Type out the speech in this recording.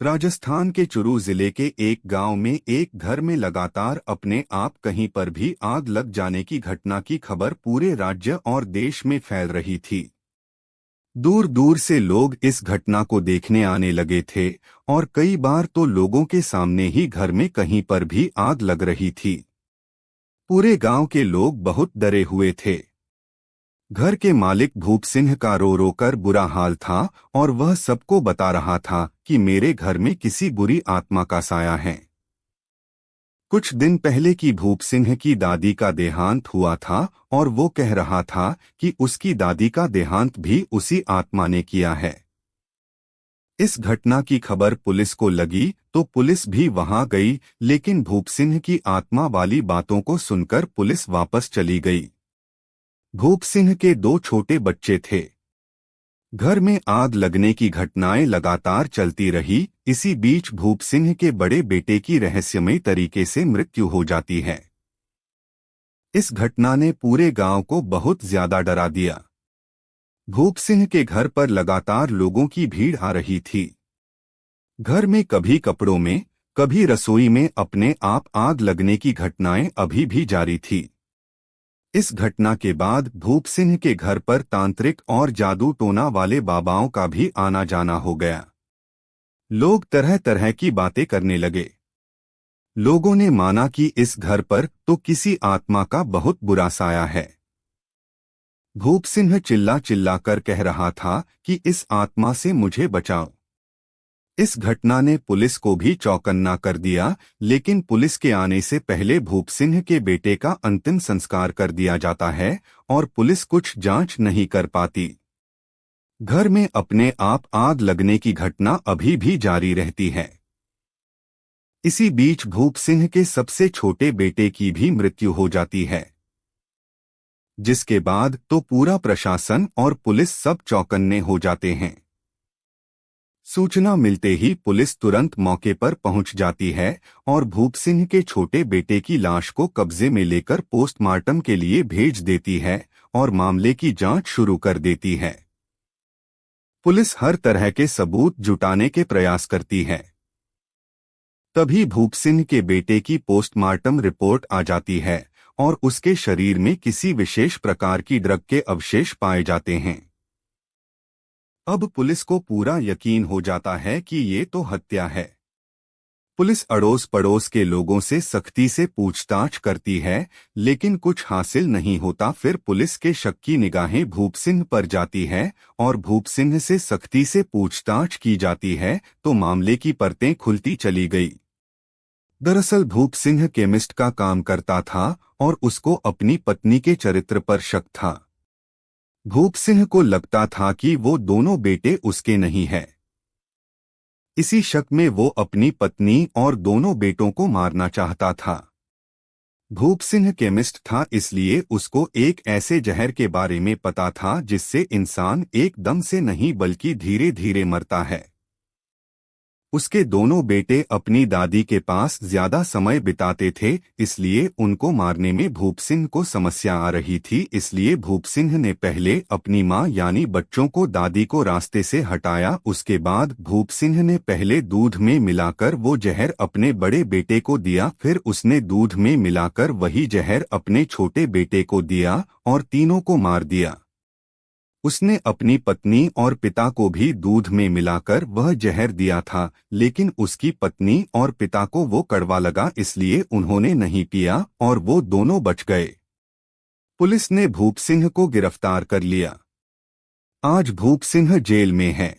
राजस्थान के चुरू जिले के एक गांव में एक घर में लगातार अपने आप कहीं पर भी आग लग जाने की घटना की खबर पूरे राज्य और देश में फैल रही थी। दूर दूर से लोग इस घटना को देखने आने लगे थे और कई बार तो लोगों के सामने ही घर में कहीं पर भी आग लग रही थी। पूरे गांव के लोग बहुत डरे हुए थे। घर के मालिक भूप सिंह का रो रो कर बुरा हाल था और वह सबको बता रहा था कि मेरे घर में किसी बुरी आत्मा का साया है। कुछ दिन पहले की भूप सिंह की दादी का देहांत हुआ था और वो कह रहा था कि उसकी दादी का देहांत भी उसी आत्मा ने किया है। इस घटना की खबर पुलिस को लगी तो पुलिस भी वहां गई, लेकिन भूप सिंह की आत्मा वाली बातों को सुनकर पुलिस वापस चली गई। भूप सिंह के दो छोटे बच्चे थे। घर में आग लगने की घटनाएं लगातार चलती रही। इसी बीच भूप सिंह के बड़े बेटे की रहस्यमयी तरीके से मृत्यु हो जाती है। इस घटना ने पूरे गांव को बहुत ज्यादा डरा दिया। भूप सिंह के घर पर लगातार लोगों की भीड़ आ रही थी। घर में कभी कपड़ों में, कभी रसोई में अपने आप आग लगने की घटनाएं अभी भी जारी थी। इस घटना के बाद भूप सिंह के घर पर तांत्रिक और जादू टोना वाले बाबाओं का भी आना जाना हो गया। लोग तरह तरह की बातें करने लगे। लोगों ने माना कि इस घर पर तो किसी आत्मा का बहुत बुरा साया है। भूप सिंह चिल्ला चिल्ला कर कह रहा था कि इस आत्मा से मुझे बचाओ। इस घटना ने पुलिस को भी चौकन्ना कर दिया, लेकिन पुलिस के आने से पहले भूप सिंह के बेटे का अंतिम संस्कार कर दिया जाता है और पुलिस कुछ जांच नहीं कर पाती। घर में अपने आप आग लगने की घटना अभी भी जारी रहती है। इसी बीच भूप सिंह के सबसे छोटे बेटे की भी मृत्यु हो जाती है, जिसके बाद तो पूरा प्रशासन और पुलिस सब चौकन्ने हो जाते हैं। सूचना मिलते ही पुलिस तुरंत मौके पर पहुंच जाती है और भूप सिंह के छोटे बेटे की लाश को कब्जे में लेकर पोस्टमार्टम के लिए भेज देती है और मामले की जांच शुरू कर देती है। पुलिस हर तरह के सबूत जुटाने के प्रयास करती है। तभी भूप सिंह के बेटे की पोस्टमार्टम रिपोर्ट आ जाती है और उसके शरीर में किसी विशेष प्रकार की ड्रग के अवशेष पाए जाते हैं। अब पुलिस को पूरा यकीन हो जाता है कि ये तो हत्या है। पुलिस अड़ोस पड़ोस के लोगों से सख्ती से पूछताछ करती है, लेकिन कुछ हासिल नहीं होता। फिर पुलिस के शक की निगाहें भूप सिंह पर जाती है और भूप सिंह से सख्ती से पूछताछ की जाती है तो मामले की परतें खुलती चली गई। दरअसल भूप सिंह केमिस्ट का काम करता था और उसको अपनी पत्नी के चरित्र पर शक था। भूप सिंह को लगता था कि वो दोनों बेटे उसके नहीं हैं। इसी शक में वो अपनी पत्नी और दोनों बेटों को मारना चाहता था। भूप सिंह केमिस्ट था, इसलिए उसको एक ऐसे जहर के बारे में पता था जिससे इंसान एकदम से नहीं बल्कि धीरे धीरे मरता है। उसके दोनों बेटे अपनी दादी के पास ज्यादा समय बिताते थे, इसलिए उनको मारने में भूप सिंह को समस्या आ रही थी। इसलिए भूप सिंह ने पहले अपनी मां यानी बच्चों को, दादी को रास्ते से हटाया। उसके बाद भूप सिंह ने पहले दूध में मिलाकर वो जहर अपने बड़े बेटे को दिया, फिर उसने दूध में मिलाकर वही जहर अपने छोटे बेटे को दिया और तीनों को मार दिया। उसने अपनी पत्नी और पिता को भी दूध में मिलाकर वह जहर दिया था, लेकिन उसकी पत्नी और पिता को वो कड़वा लगा, इसलिए उन्होंने नहीं पिया और वो दोनों बच गए। पुलिस ने भूप सिंह को गिरफ्तार कर लिया। आज भूप सिंह जेल में है।